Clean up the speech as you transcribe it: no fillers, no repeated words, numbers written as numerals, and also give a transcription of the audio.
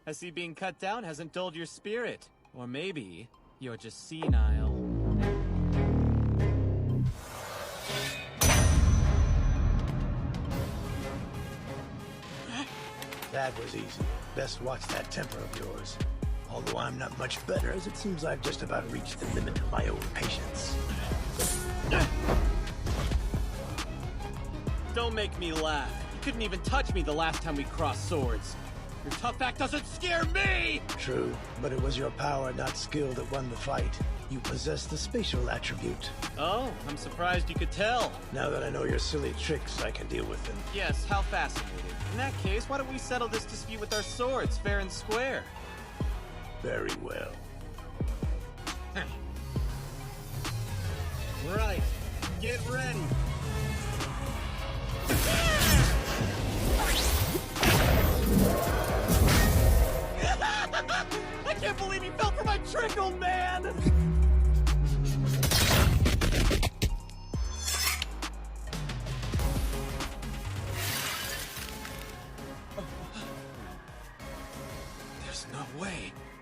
I see being cut down hasn't dulled your spirit. Or maybe you're just senile. That was easy. Best watch that temper of yours. Although I'm not much better, as it seems I've just about reached the limit of my own patience. Don't make me laugh. You couldn't even touch me the last time we crossed swords. Your tough act doesn't scare me! True, but it was your power, not skill, that won the fight. You possess the spatial attribute. Oh, I'm surprised you could tell. Now that I know your silly tricks, I can deal with them. Yes, how fascinating. In that case, why don't we settle this dispute with our swords, fair and square? Very well. Right. Get ready. I can't believe he fell for my trick, old man! There's no way.